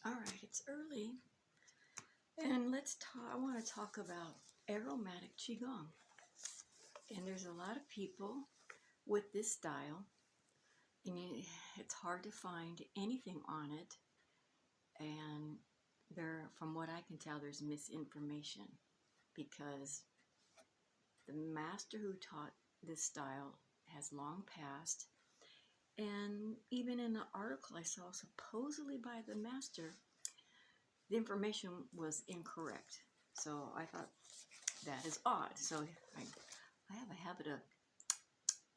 All right, it's early, and I want to talk about Aromatic Qi-Gong. And there's a lot of people with this style, and it's hard to find anything on it. And from what I can tell, there's misinformation because the master who taught this style has long passed. And even in the article I saw, supposedly by the master, the information was incorrect. So I thought that is odd. So I have a habit of,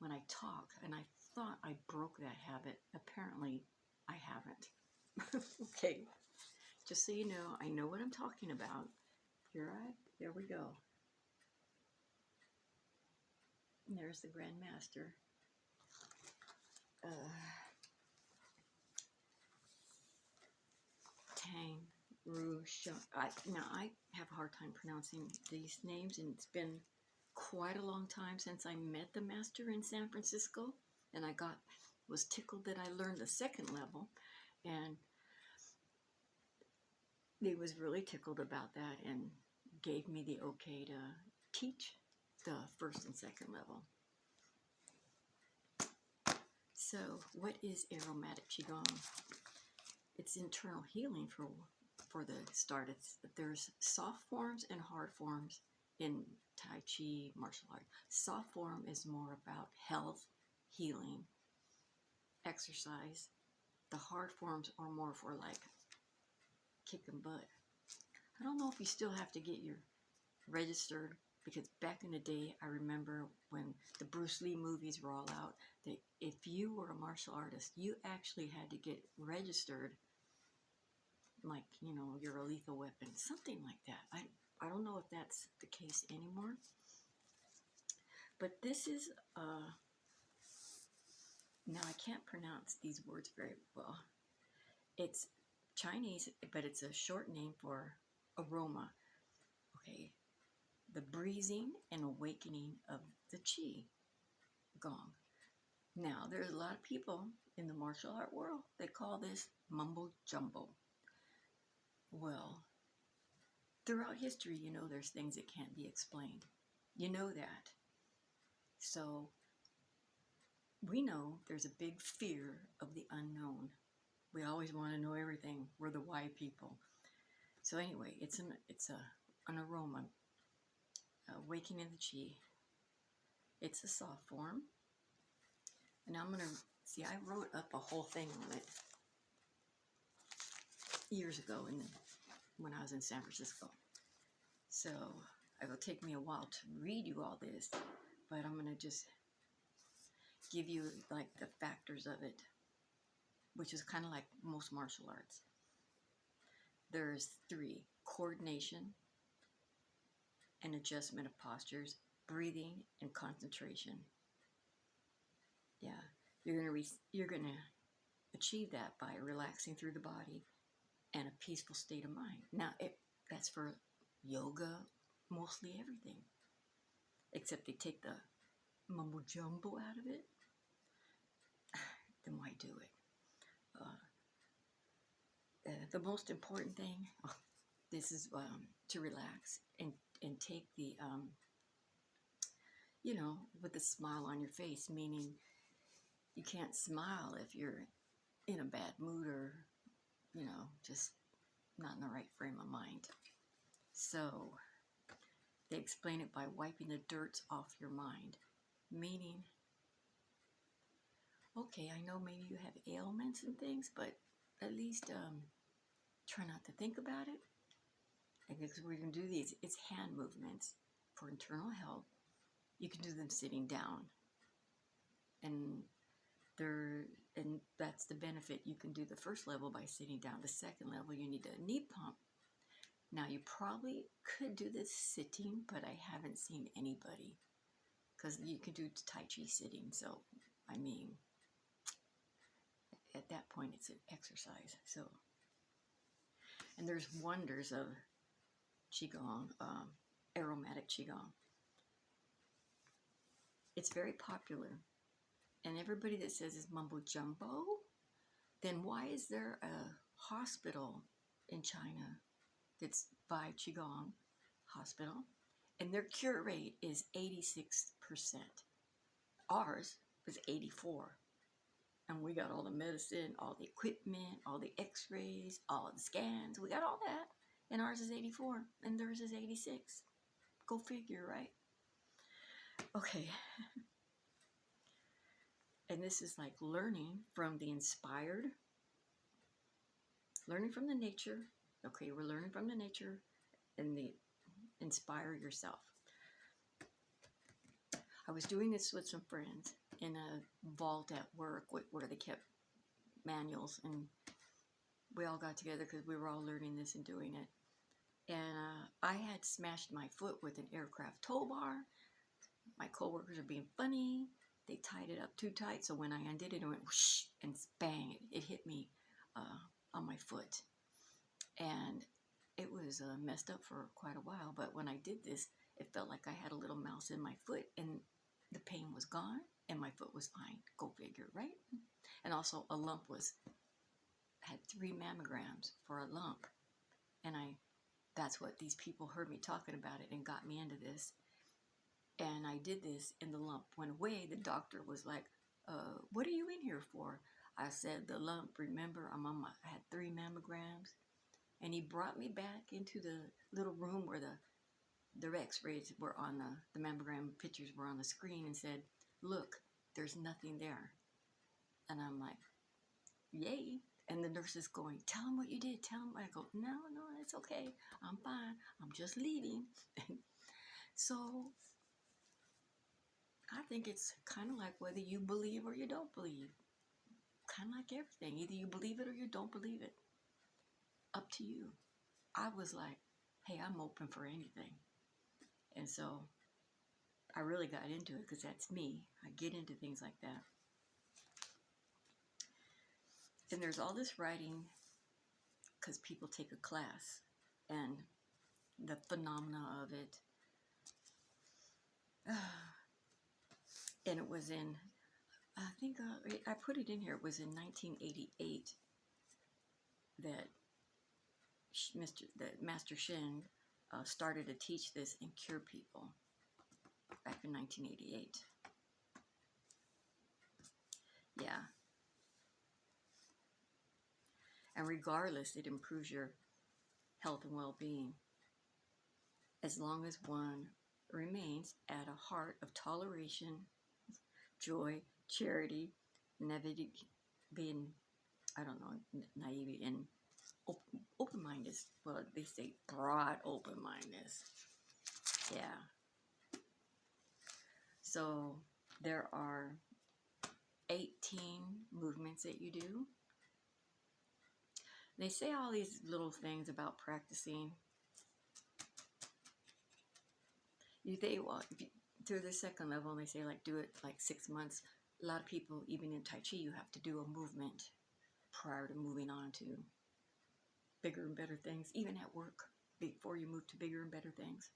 when I talk, and I thought I broke that habit. Apparently, I haven't. Okay, just so you know, I know what I'm talking about. There we go. And there's the Grand Master. Tang Ru Shun. Now, I have a hard time pronouncing these names, and it's been quite a long time since I met the master in San Francisco, and I was tickled that I learned the second level, and he was really tickled about that and gave me the okay to teach the first and second level. So, what is Aromatic Qi-Gong? It's internal healing for the start. There's soft forms and hard forms in Tai Chi martial art. Soft form is more about health, healing, exercise. The hard forms are more for like kicking butt. I don't know if you still have to get your registered, because back in the day, I remember when the Bruce Lee movies were all out, that if you were a martial artist, you actually had to get registered, like, you're a lethal weapon, something like that. I don't know if that's the case anymore. But this is, now I can't pronounce these words very well. It's Chinese, but it's a short name for aroma. Okay, the breezing and awakening of the Qi Gong. Now, there's a lot of people in the martial art world that call this mumbo jumbo. Well, throughout history, there's things that can't be explained. You know that. So, we know there's a big fear of the unknown. We always want to know everything. We're the why people. So anyway, it's an aroma, awakening the Qi. It's a soft form. And I'm going to, see, I wrote up a whole thing on it years ago when I was in San Francisco. So it'll take me a while to read you all this, but I'm going to just give you like the factors of it, which is kind of like most martial arts. There's 3: coordination and adjustment of postures, breathing and concentration. Yeah, you're gonna achieve that by relaxing through the body and a peaceful state of mind. Now, that's for yoga, mostly everything, except they take the mumbo jumbo out of it. Then why do it? The most important thing, this is to relax and take the, with a smile on your face, meaning you can't smile if you're in a bad mood or, just not in the right frame of mind. So they explain it by wiping the dirt off your mind, meaning, okay, I know maybe you have ailments and things, but at least try not to think about it. And because we're going to do these, it's hand movements for internal health. You can do them sitting down. And that's the benefit. You can do the first level by sitting down. The second level, you need a knee pump. Now, you probably could do this sitting, but I haven't seen anybody. Because you can do Tai Chi sitting. So, I mean, at that point, it's an exercise. So, and there's wonders of Qigong, Aromatic Qigong. It's very popular. And everybody that says it's mumbo jumbo, then why is there a hospital in China that's by Qi-Gong Hospital, and their cure rate is 86%. Ours was 84%. And we got all the medicine, all the equipment, all the x-rays, all the scans. We got all that. And ours is 84, and theirs is 86. Go figure, right? Okay. And this is like learning from the inspired, learning from the nature. Okay, we're learning from the nature and the inspire yourself. I was doing this with some friends in a vault at work where they kept manuals, and we all got together because we were all learning this and doing it. And I had smashed my foot with an aircraft tow bar. My coworkers are being funny. They tied it up too tight, so when I undid it, it went whoosh and bang. It hit me on my foot. And it was messed up for quite a while, but when I did this, it felt like I had a little mouse in my foot, and the pain was gone, and my foot was fine. Go figure, right? And also a lump had 3 mammograms for a lump, and that's what these people heard me talking about it and got me into this. And I did this, and the lump went away. The doctor was like, what are you in here for? I said, the lump, remember, I had 3 mammograms. And he brought me back into the little room where the x-rays were on the mammogram pictures were on the screen, and said, look, there's nothing there. And I'm like, yay. And the nurse is going, tell him what you did. Tell him. I go, no, it's okay. I'm fine. I'm just leaving. So I think it's kind of like whether you believe or you don't believe. Kind of like everything. Either you believe it or you don't believe it. Up to you. I was like, hey, I'm open for anything. And so I really got into it because that's me. I get into things like that. And there's all this writing because people take a class and the phenomena of it. And it was in, I think I put it in here, it was in 1988 that Master Shin started to teach this and cure people back in 1988. Yeah. And regardless, it improves your health and well-being as long as one remains at a heart of toleration, joy, charity, naivety, being, naive and open-mindedness. Well, they say broad open-mindedness. Yeah. So there are 18 movements that you do. They say all these little things about practicing. Through the second level, they say like do it like 6 months. A lot of people, even in Tai Chi, you have to do a movement prior to moving on to bigger and better things, even at work, before you move to bigger and better things.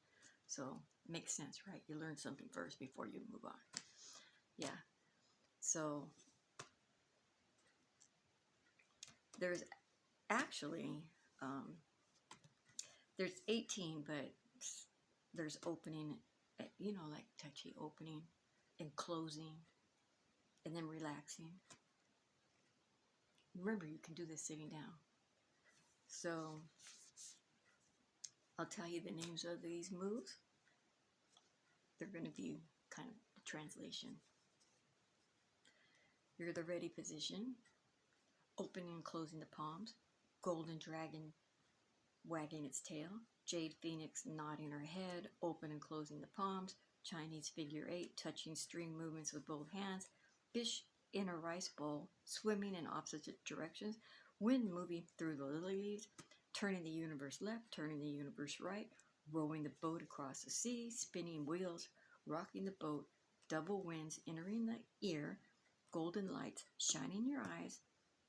So it makes sense, right? You learn something first before you move on. Yeah. So there's actually, there's 18, but there's opening, like Tai Chi, opening and closing and then relaxing. Remember, you can do this sitting down. So I'll tell you the names of these moves. They're going to be kind of the translation. You're the ready position, opening and closing the palms, golden dragon wagging its tail, jade phoenix nodding her head, open and closing the palms, Chinese figure 8, touching string movements with both hands, fish in a rice bowl, swimming in opposite directions, wind moving through the lily leaves, turning the universe left, turning the universe right, rowing the boat across the sea, spinning wheels, rocking the boat, double winds entering the ear, golden lights shining your eyes,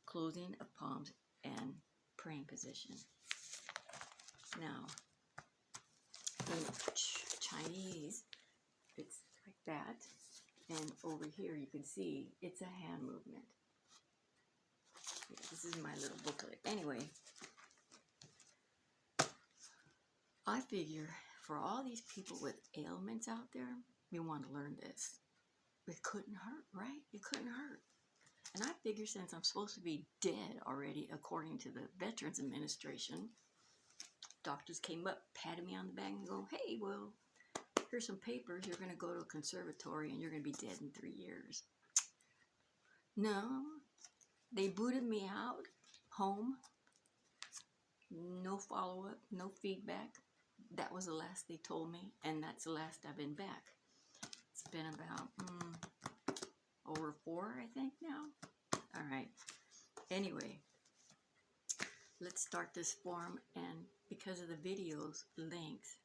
closing of palms, and praying position. Now, in Chinese, it's like that, and over here you can see it's a hand movement. This is my little booklet. Anyway, I figure for all these people with ailments out there, we want to learn this. It couldn't hurt, right? It couldn't hurt. And I figure since I'm supposed to be dead already, according to the Veterans Administration, doctors came up, patted me on the back and go, hey, well, here's some papers. You're going to go to a conservatory and you're going to be dead in 3 years. No, they booted me out, home. No follow-up, no feedback. That was the last they told me, and that's the last I've been back. It's been about over 4, I think, now. All right. Anyway, let's start this form, and because of the video's length,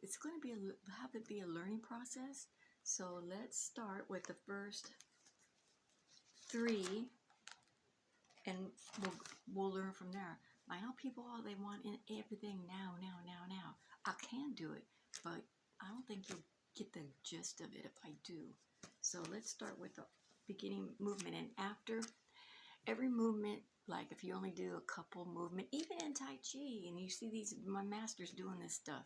it's going to be have it be a learning process. So let's start with the first 3, and we'll learn from there. I know people, they want everything now. I can do it, but I don't think you'll get the gist of it if I do. So let's start with the beginning movement, and after every movement, like if you only do a couple movement, even in Tai Chi, and you see my masters doing this stuff,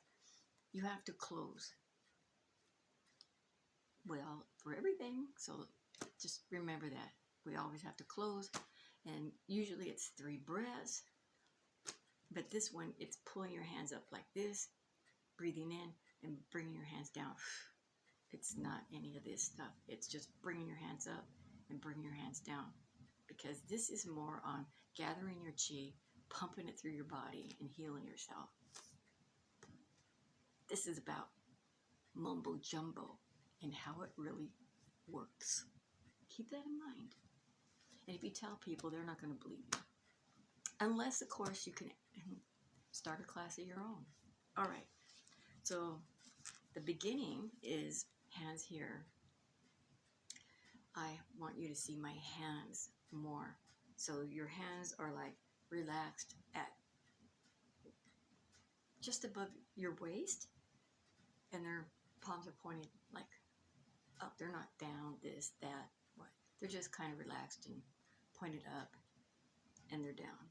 you have to close. Well, for everything, so just remember that. We always have to close, and usually it's 3 breaths, but this one, it's pulling your hands up like this, breathing in, and bringing your hands down. It's not any of this stuff. It's just bringing your hands up and bringing your hands down, because this is more on gathering your chi, pumping it through your body, and healing yourself. This is about mumbo jumbo and how it really works. Keep that in mind. And if you tell people, they're not going to believe you. Unless, of course, you can start a class of your own. All right. So the beginning is hands here. I want you to see my hands more. So your hands are like relaxed at just above your waist, and their palms are pointed like up. They're not down, this, that, what. They're just kind of relaxed and pointed up, and they're down.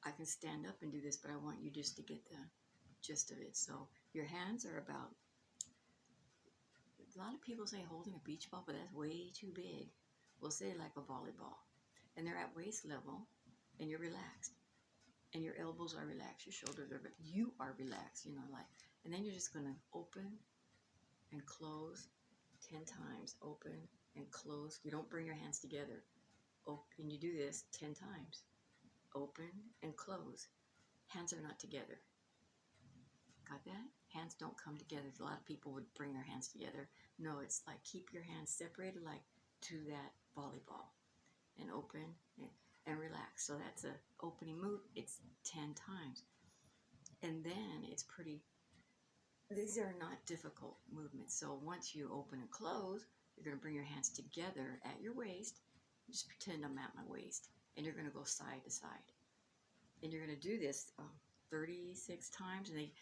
I can stand up and do this, but I want you just to get the gist of it. So your hands are about, a lot of people say holding a beach ball, but that's way too big. We'll say like a volleyball. And they're at waist level, and you're relaxed. And your elbows are relaxed, your shoulders are, you are relaxed, like, and then you're just going to open and close 10 times, open and close. You don't bring your hands together. And you do this 10 times. Open and close. Hands are not together. Got that? Hands don't come together. A lot of people would bring their hands together. No, it's like keep your hands separated like to that volleyball. And open and relax. So that's a opening move. It's 10 times. And then it's pretty, these are not difficult movements. So once you open and close, you're going to bring your hands together at your waist. Just pretend I'm at my waist. And you're going to go side to side. And you're going to do this 36 times. And they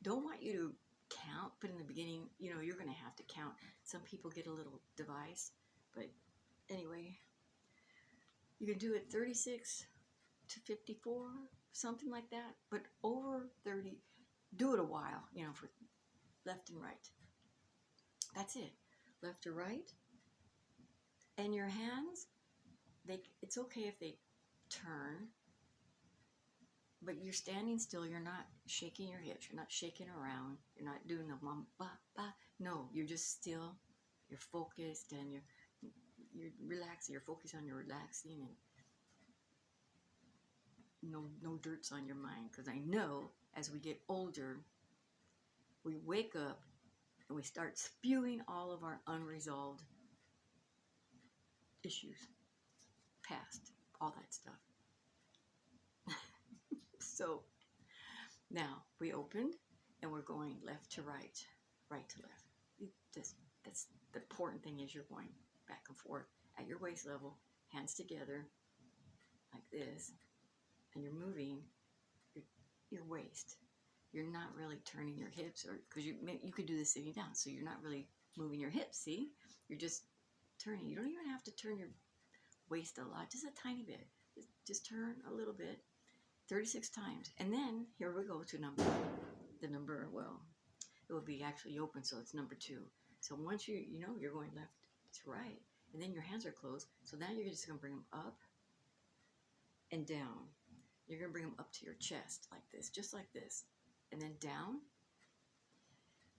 don't want you to count, but in the beginning, you're going to have to count. Some people get a little device. But anyway, you can do it 36 to 54, something like that. But over 30, do it a while, for left and right. That's it. Left to right. And your hands, it's okay if they turn, but you're standing still. You're not shaking your hips. You're not shaking around. You're not doing the mum, ba, ba. No, you're just still. You're focused, and you're relaxing. You're focused on your relaxing, and no dirt's on your mind. Because I know as we get older, we wake up and we start spewing all of our unresolved issues, past, all that stuff. So now we opened and we're going left to right, right to left. That's the important thing, is you're going back and forth at your waist level, hands together like this, and you're moving your waist. You're not really turning your hips, or because you could do this sitting down, so you're not really moving your hips. See, you're just turning. You don't even have to turn your waist a lot, just a tiny bit. Just turn a little bit. 36 times. And then here we go to the number, well, it will be actually open, so it's number 2. So once you know you're going left to right, and then your hands are closed, so now you're just going to bring them up and down. You're going to bring them up to your chest like this, just like this, and then down,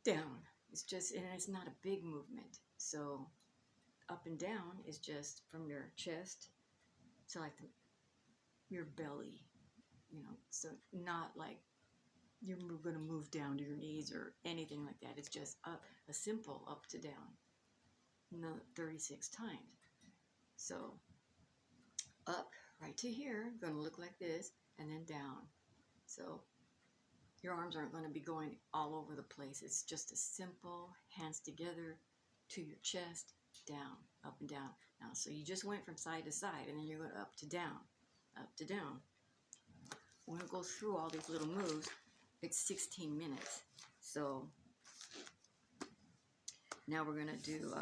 down. It's just, and it's not a big movement. So up and down is just from your chest to like your belly, you know, so not like you're going to move down to your knees or anything like that. It's just up, a simple up to down, no, 36 times. So up right to here, going to look like this, and then down. So your arms aren't going to be going all over the place. It's just a simple hands together to your chest, down, up and down. Now, so you just went from side to side, and then you're going up to down, up to down. We're going to go through all these little moves. It's 16 minutes. So now we're going to do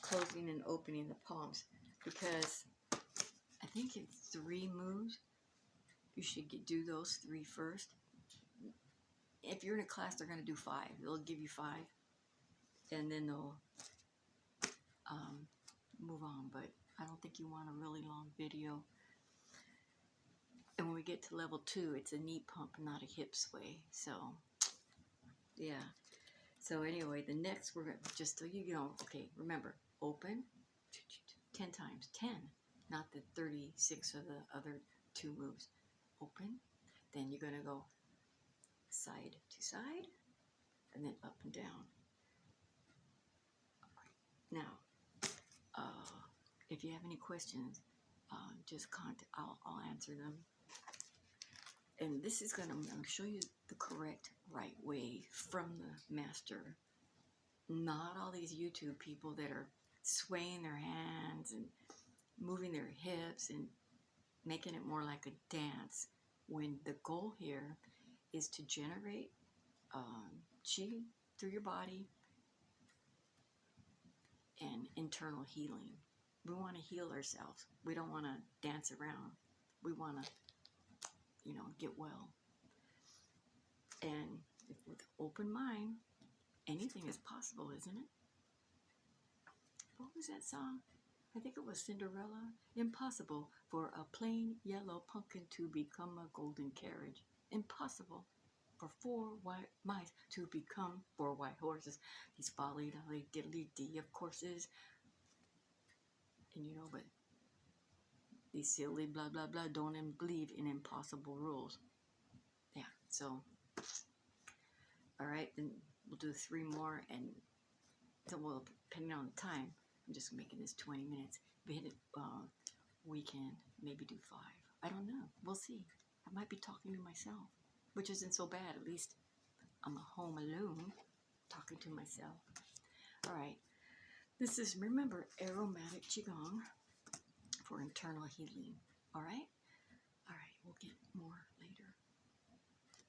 closing and opening the palms, because I think it's 3 moves. You should do those 3 first. If you're in a class, they're going to do 5. They'll give you 5, and then they'll move on. But I don't think you want a really long video. And when we get to level 2, it's a knee pump, not a hip sway. So, yeah. So anyway, the next, we're going to, just so you know, okay, remember, open 10 times. 10, not the 36 or the other 2 moves. Open, then you're going to go side to side, and then up and down. Now, if you have any questions, just contact, I'll answer them. And this is I'm going to show you the correct right way from the master. Not all these YouTube people that are swaying their hands and moving their hips and making it more like a dance, when the goal here is to generate qi through your body and internal healing. We want to heal ourselves. We don't want to dance around. We want to, you know, get well. And if with open mind, anything is possible, isn't it? What was that song? I think it was Cinderella. Impossible for a plain yellow pumpkin to become a golden carriage. Impossible for 4 white mice to become 4 white horses. These folly dolly diddly dee of courses. And you know, but these silly blah blah blah don't believe in impossible rules. Yeah, so alright, then we'll do 3 more, and so, well, depending on the time, I'm just making this 20 minutes. If we hit it weekend, maybe do 5. I don't know. We'll see. I might be talking to myself, which isn't so bad. At least I'm home alone talking to myself. All right. This is, remember, Aromatic Qi-Gong for internal healing. All right? All right. We'll get more later.